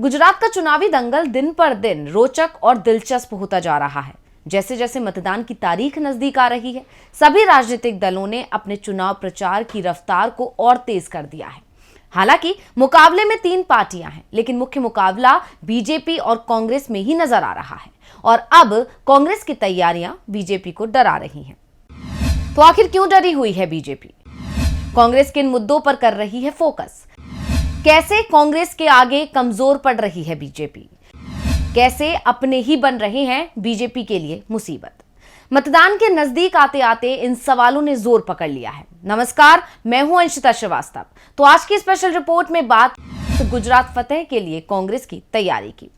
गुजरात का चुनावी दंगल दिन पर दिन रोचक और दिलचस्प होता जा रहा है। जैसे जैसे मतदान की तारीख नजदीक आ रही है, सभी राजनीतिक दलों ने अपने चुनाव प्रचार की रफ्तार को और तेज कर दिया है। हालांकि मुकाबले में 3 पार्टियां हैं, लेकिन मुख्य मुकाबला बीजेपी और कांग्रेस में ही नजर आ रहा है। और अब कांग्रेस की तैयारियां बीजेपी को डरा रही हैं। तो आखिर क्यों डरी हुई है बीजेपी? कांग्रेस किन मुद्दों पर कर रही है फोकस? कैसे कांग्रेस के आगे कमजोर पड़ रही है बीजेपी? कैसे अपने ही बन रहे हैं बीजेपी के लिए मुसीबत? मतदान के नजदीक आते आते इन सवालों ने जोर पकड़ लिया है। नमस्कार, मैं हूं अंशिता श्रीवास्तव। तो आज की स्पेशल रिपोर्ट में बात गुजरात फतेह के लिए कांग्रेस की तैयारी की।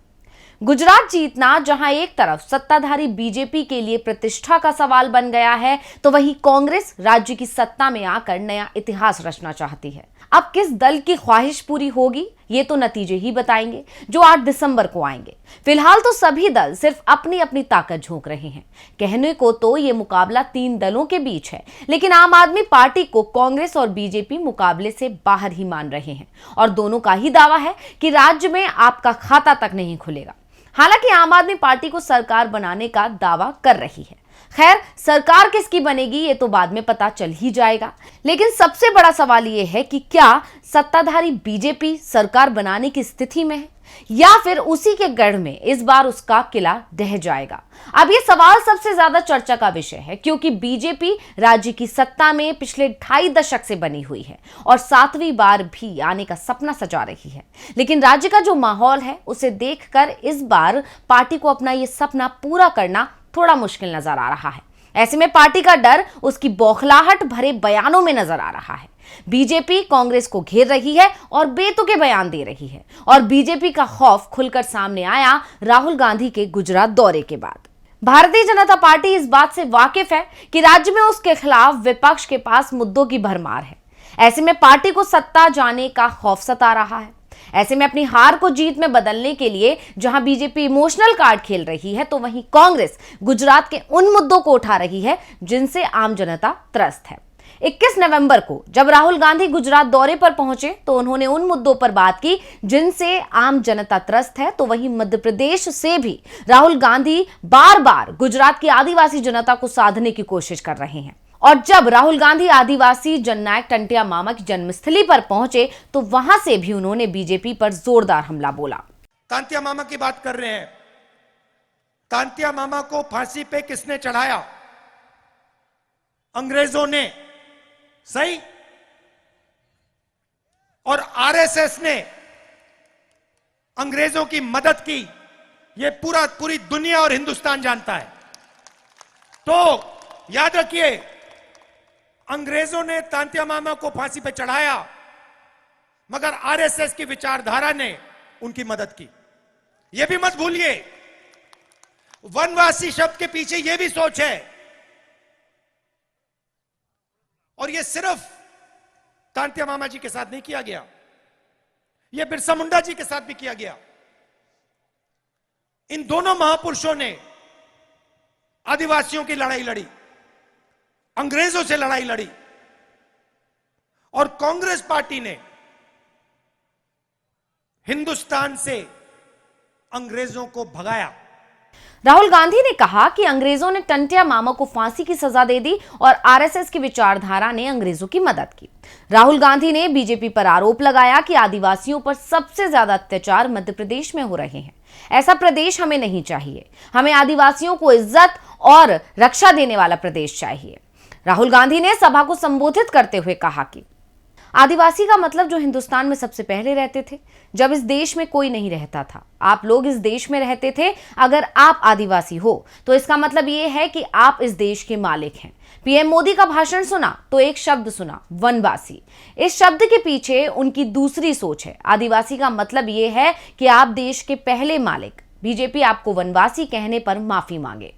गुजरात जीतना जहां एक तरफ सत्ताधारी बीजेपी के लिए प्रतिष्ठा का सवाल बन गया है, तो वहीं कांग्रेस राज्य की सत्ता में आकर नया इतिहास रचना चाहती है। अब किस दल की ख्वाहिश पूरी होगी, ये तो नतीजे ही बताएंगे जो 8 दिसंबर को आएंगे। फिलहाल तो सभी दल सिर्फ अपनी अपनी ताकत झोंक रहे हैं। कहने को तो ये मुकाबला 3 दलों के बीच है, लेकिन आम आदमी पार्टी को कांग्रेस और बीजेपी मुकाबले से बाहर ही मान रहे हैं और दोनों का ही दावा है कि राज्य में आपका खाता तक नहीं खुलेगा। हालांकि आम आदमी पार्टी को सरकार बनाने का दावा कर रही है। खैर, सरकार किसकी बनेगी ये तो बाद में पता चल ही जाएगा, लेकिन सबसे बड़ा सवाल ये है कि क्या सत्ताधारी बीजेपी सरकार बनाने की स्थिति में है या फिर उसी के गढ़ में इस बार उसका किला ढह जाएगा। अब ये सवाल सबसे ज्यादा चर्चा का विषय है, क्योंकि बीजेपी राज्य की सत्ता में पिछले 2.5 दशक से बनी हुई है और 7वीं बार भी आने का सपना सजा रही है। लेकिन राज्य का जो माहौल है उसे देखकर इस बार पार्टी को अपना ये सपना पूरा करना थोड़ा मुश्किल नजर आ रहा है। ऐसे में पार्टी का डर उसकी बौखलाहट भरे बयानों में नजर आ रहा है। बीजेपी कांग्रेस को घेर रही है और बेतुके बयान दे रही है, और बीजेपी का खौफ खुलकर सामने आया राहुल गांधी के गुजरात दौरे के बाद। भारतीय जनता पार्टी इस बात से वाकिफ है कि राज्य में उसके खिलाफ विपक्ष के पास मुद्दों की भरमार है। ऐसे में पार्टी को सत्ता जाने का खौफ सता रहा है। ऐसे में अपनी हार को जीत में बदलने के लिए जहां बीजेपी इमोशनल कार्ड खेल रही है, तो वहीं कांग्रेस गुजरात के उन मुद्दों को उठा रही है जिनसे आम जनता त्रस्त है। 21 नवंबर को जब राहुल गांधी गुजरात दौरे पर पहुंचे तो उन्होंने उन मुद्दों पर बात की जिनसे आम जनता त्रस्त है। तो वहीं मध्य प्रदेश से भी राहुल गांधी बार बार गुजरात की आदिवासी जनता को साधने की कोशिश कर रहे हैं। और जब राहुल गांधी आदिवासी जननायक टंटिया मामा की जन्मस्थली पर पहुंचे तो वहां से भी उन्होंने बीजेपी पर जोरदार हमला बोला। तांतिया मामा की बात कर रहे हैं। तांतिया मामा को फांसी पे किसने चढ़ाया? अंग्रेजों ने, सही? और आरएसएस ने अंग्रेजों की मदद की, यह पूरी दुनिया और हिंदुस्तान जानता है। तो याद रखिए, अंग्रेजों ने तांतिया मामा को फांसी पे चढ़ाया, मगर आरएसएस की विचारधारा ने उनकी मदद की। यह भी मत भूलिए, वनवासी शब्द के पीछे यह भी सोच है। और यह सिर्फ तांतिया मामा जी के साथ नहीं किया गया, यह बिरसा मुंडा जी के साथ भी किया गया। इन दोनों महापुरुषों ने आदिवासियों की लड़ाई लड़ी, अंग्रेजों से लड़ाई लड़ी, और कांग्रेस पार्टी ने हिंदुस्तान से अंग्रेजों को भगाया। राहुल गांधी ने कहा कि अंग्रेजों ने टंटिया मामा को फांसी की सजा दे दी और आरएसएस की विचारधारा ने अंग्रेजों की मदद की। राहुल गांधी ने बीजेपी पर आरोप लगाया कि आदिवासियों पर सबसे ज्यादा अत्याचार मध्य प्रदेश में हो रहे हैं। ऐसा प्रदेश हमें नहीं चाहिए, हमें आदिवासियों को इज्जत और रक्षा देने वाला प्रदेश चाहिए। राहुल गांधी ने सभा को संबोधित करते हुए कहा कि आदिवासी का मतलब जो हिंदुस्तान में सबसे पहले रहते थे, जब इस देश में कोई नहीं रहता था, आप लोग इस देश में रहते थे। अगर आप आदिवासी हो तो इसका मतलब ये है कि आप इस देश के मालिक हैं। पीएम मोदी का भाषण सुना तो एक शब्द सुना, वनवासी। इस शब्द के पीछे उनकी दूसरी सोच है। आदिवासी का मतलब ये है कि आप देश के पहले मालिक। बीजेपी आपको वनवासी कहने पर माफी मांगे।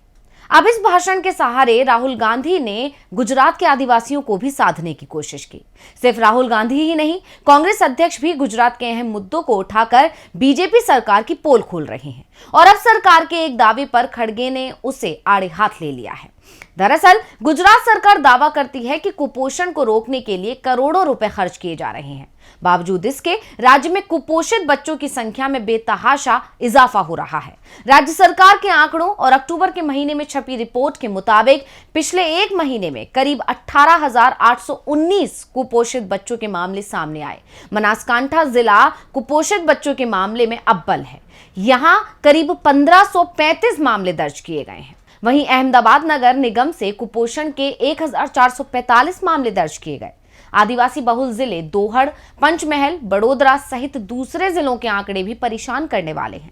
अब इस भाषण के सहारे राहुल गांधी ने गुजरात के आदिवासियों को भी साधने की कोशिश की। सिर्फ राहुल गांधी ही नहीं, कांग्रेस अध्यक्ष भी गुजरात के अहम मुद्दों को उठाकर बीजेपी सरकार की पोल खोल रहे हैं। और अब सरकार के एक दावे पर खड़गे ने उसे आड़े हाथ ले लिया है। दरअसल गुजरात सरकार दावा करती है कि कुपोषण को रोकने के लिए करोड़ों रुपए खर्च किए जा रहे हैं, बावजूद इसके राज्य में कुपोषित बच्चों की संख्या में बेतहाशा इजाफा हो रहा है। राज्य सरकार के आंकड़ों और अक्टूबर के महीने में छपी रिपोर्ट के मुताबिक पिछले एक महीने में करीब 18,819 कुपोषित बच्चों के मामले सामने आए। बनासकांठा जिला कुपोषित बच्चों के मामले में अव्वल है। यहां करीब 1535 मामले दर्ज किए गए हैं। वहीं अहमदाबाद नगर निगम से कुपोषण के 1445 मामले दर्ज किए गए। आदिवासी बहुल जिले दोहड़, पंचमहल, बड़ोदरा सहित दूसरे जिलों के आंकड़े भी परेशान करने वाले हैं।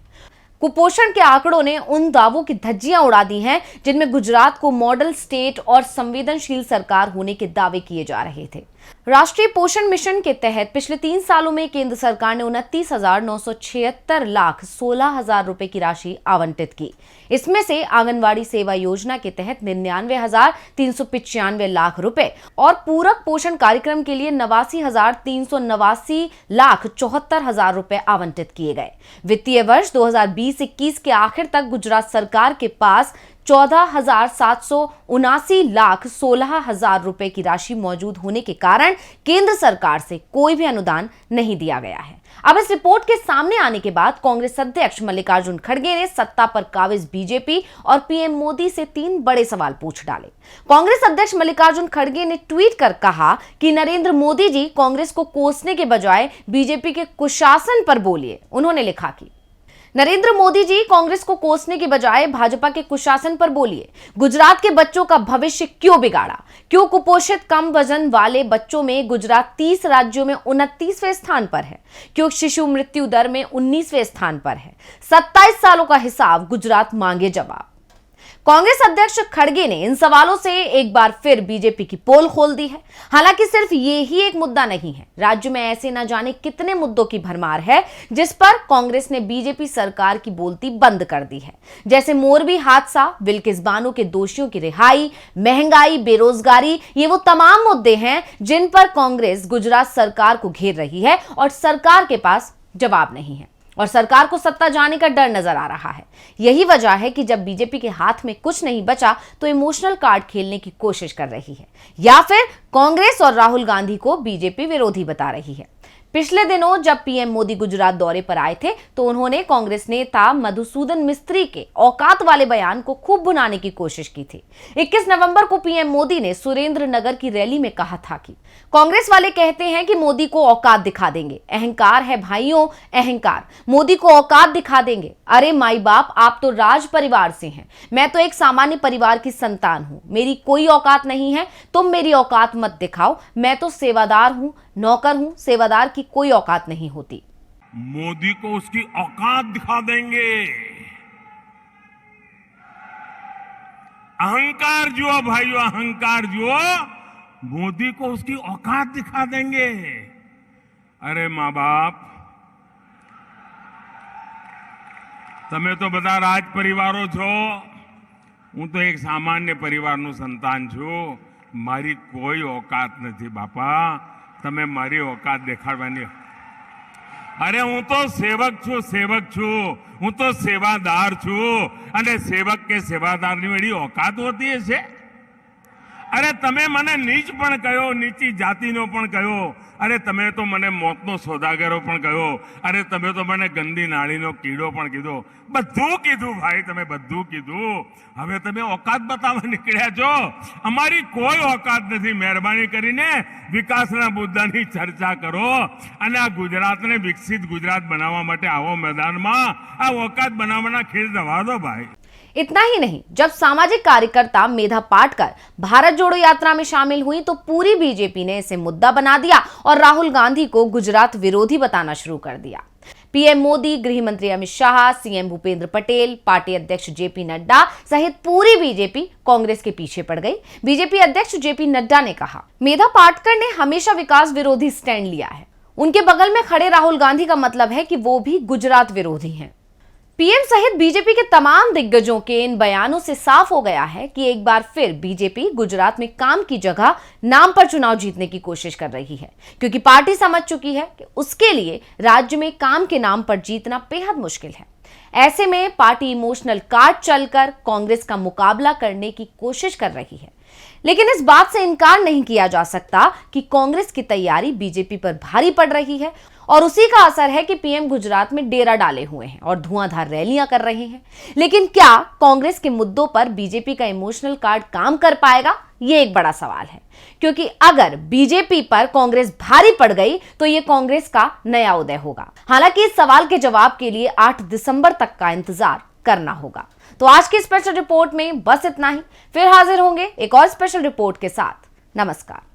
कुपोषण के आंकड़ों ने उन दावों की धज्जियां उड़ा दी हैं जिनमें गुजरात को मॉडल स्टेट और संवेदनशील सरकार होने के दावे किए जा रहे थे। राष्ट्रीय पोषण मिशन के तहत पिछले 3 सालों में केंद्र सरकार ने 29,976,16,000 रुपए की राशि आवंटित की। इसमें से आंगनवाड़ी सेवा योजना के तहत 99,395 लाख रुपए और पूरक पोषण कार्यक्रम के लिए 89,389,74,000 रुपए आवंटित किए गए। वित्तीय वर्ष 2020-21 के आखिर तक गुजरात सरकार के पास 14,779,16,000 रुपए की राशि मौजूद होने के कारण केंद्र सरकार से कोई भी अनुदान नहीं दिया गया है। अब इस रिपोर्ट के सामने आने के बाद कांग्रेस अध्यक्ष मल्लिकार्जुन खड़गे ने सत्ता पर काबिज बीजेपी और पीएम मोदी से 3 बड़े सवाल पूछ डाले। कांग्रेस अध्यक्ष मल्लिकार्जुन खड़गे ने ट्वीट कर कहा कि नरेंद्र मोदी जी कांग्रेस को कोसने के बजाय बीजेपी के कुशासन पर बोलिए। उन्होंने लिखा कि नरेंद्र मोदी जी कांग्रेस को कोसने के बजाय भाजपा के कुशासन पर बोलिए। गुजरात के बच्चों का भविष्य क्यों बिगाड़ा? क्यों कुपोषित कम वजन वाले बच्चों में गुजरात 30 राज्यों में 29वें स्थान पर है? क्यों शिशु मृत्यु दर में 19वें स्थान पर है? 27 सालों का हिसाब गुजरात मांगे जवाब। कांग्रेस अध्यक्ष खड़गे ने इन सवालों से एक बार फिर बीजेपी की पोल खोल दी है। हालांकि सिर्फ ये ही एक मुद्दा नहीं है। राज्य में ऐसे न जाने कितने मुद्दों की भरमार है जिस पर कांग्रेस ने बीजेपी सरकार की बोलती बंद कर दी है। जैसे मोरबी हादसा, बिल्किस बानो के दोषियों की रिहाई, महंगाई, बेरोजगारी, ये वो तमाम मुद्दे हैं जिन पर कांग्रेस गुजरात सरकार को घेर रही है और सरकार के पास जवाब नहीं है और सरकार को सत्ता जाने का डर नजर आ रहा है। यही वजह है कि जब बीजेपी के हाथ में कुछ नहीं बचा तो इमोशनल कार्ड खेलने की कोशिश कर रही है या फिर कांग्रेस और राहुल गांधी को बीजेपी विरोधी बता रही है। पिछले दिनों जब पीएम मोदी गुजरात दौरे पर आए थे तो उन्होंने कांग्रेस नेता मधुसूदन मिस्त्री के औकात वाले बयान को खूब भुनाने की कोशिश की थी। 21 नवंबर को पीएम मोदी ने सुरेंद्र नगर की रैली में कहा था कि कांग्रेस वाले कहते हैं कि मोदी को औकात दिखा देंगे। अहंकार है भाइयों, अहंकार। मोदी को औकात दिखा देंगे। अरे माई बाप, आप तो राज परिवार से हैं। मैं तो एक सामान्य परिवार की संतान हूं। मेरी कोई औकात नहीं है। तुम मेरी औकात मत दिखाओ। मैं तो सेवादार हूं, नौकर हूं। सेवादार की कोई औकात नहीं होती। मोदी को उसकी औकात दिखा देंगे। अहंकार जो भाइयों, अहंकार जो, मोदी को उसकी औकात दिखा देंगे। अरे माँ बाप, તમે તો બધા રાજ પરિવારો છો, હું તો એક સામાન્ય પરિવારનું સંતાન છું। મારી કોઈ औकात નથી બાપા। તમે મારી औकात દેખાડવાની। અરે હું તો સેવક છું, સેવક છું। હું તો સેવાદાર છું અને સેવક કે સેવાદારની વળી औकात હોતી હશે? અરે તમે મને નીચ પણ કહ્યો, નીચી જાતિનો પણ કહ્યો। અરે તમે તો મને મોતનો સોદાગરો પણ કહ્યો। અરે તમે તો મને ગંદી નાળીનો કીડો પણ કીધો। બધું કીધું ભાઈ, તમે બધું કીધું। હવે તમે औकात બતાવવા નીકળ્યા છો। અમારી કોઈ औकात નથી। મહેરબાની કરીને વિકાસના મુદ્દાની ચર્ચા કરો અને આ ગુજરાતને વિકસિત ગુજરાત બનાવવા માટે આવો मैदाનમાં। આ औकात બનાવવાના ખેલ દવા દો ભાઈ। इतना ही नहीं, जब सामाजिक कार्यकर्ता मेधा पाटकर भारत जोड़ो यात्रा में शामिल हुई तो पूरी बीजेपी ने इसे मुद्दा बना दिया और राहुल गांधी को गुजरात विरोधी बताना शुरू कर दिया। पीएम मोदी, गृह मंत्री अमित शाह, सीएम भूपेंद्र पटेल, पार्टी अध्यक्ष जेपी नड्डा सहित पूरी बीजेपी कांग्रेस के पीछे पड़ गई। बीजेपी अध्यक्ष जेपी नड्डा ने कहा, मेधा पाटकर ने हमेशा विकास विरोधी स्टैंड लिया है। उनके बगल में खड़े राहुल गांधी का मतलब है कि वो भी गुजरात विरोधी हैं। पीएम सहित बीजेपी के तमाम दिग्गजों के इन बयानों से साफ हो गया है कि एक बार फिर बीजेपी गुजरात में काम की जगह नाम पर चुनाव जीतने की कोशिश कर रही है, क्योंकि पार्टी समझ चुकी है कि उसके लिए राज्य में काम के नाम पर जीतना बेहद मुश्किल है। ऐसे में पार्टी इमोशनल कार्ड चलकर कांग्रेस का मुकाबला करने की कोशिश कर रही है। लेकिन इस बात से इनकार नहीं किया जा सकता कि कांग्रेस की तैयारी बीजेपी पर भारी पड़ रही है और उसी का असर है कि पीएम गुजरात में डेरा डाले हुए हैं और धुआंधार रैलियां कर रहे हैं। लेकिन क्या कांग्रेस के मुद्दों पर बीजेपी का इमोशनल कार्ड काम कर पाएगा, ये एक बड़ा सवाल है, क्योंकि अगर बीजेपी पर कांग्रेस भारी पड़ गई तो ये कांग्रेस का नया उदय होगा। हालांकि इस सवाल के जवाब के लिए 8 दिसंबर तक का इंतजार करना होगा। तो आज की स्पेशल रिपोर्ट में बस इतना ही। फिर हाजिर होंगे एक और स्पेशल रिपोर्ट के साथ। नमस्कार।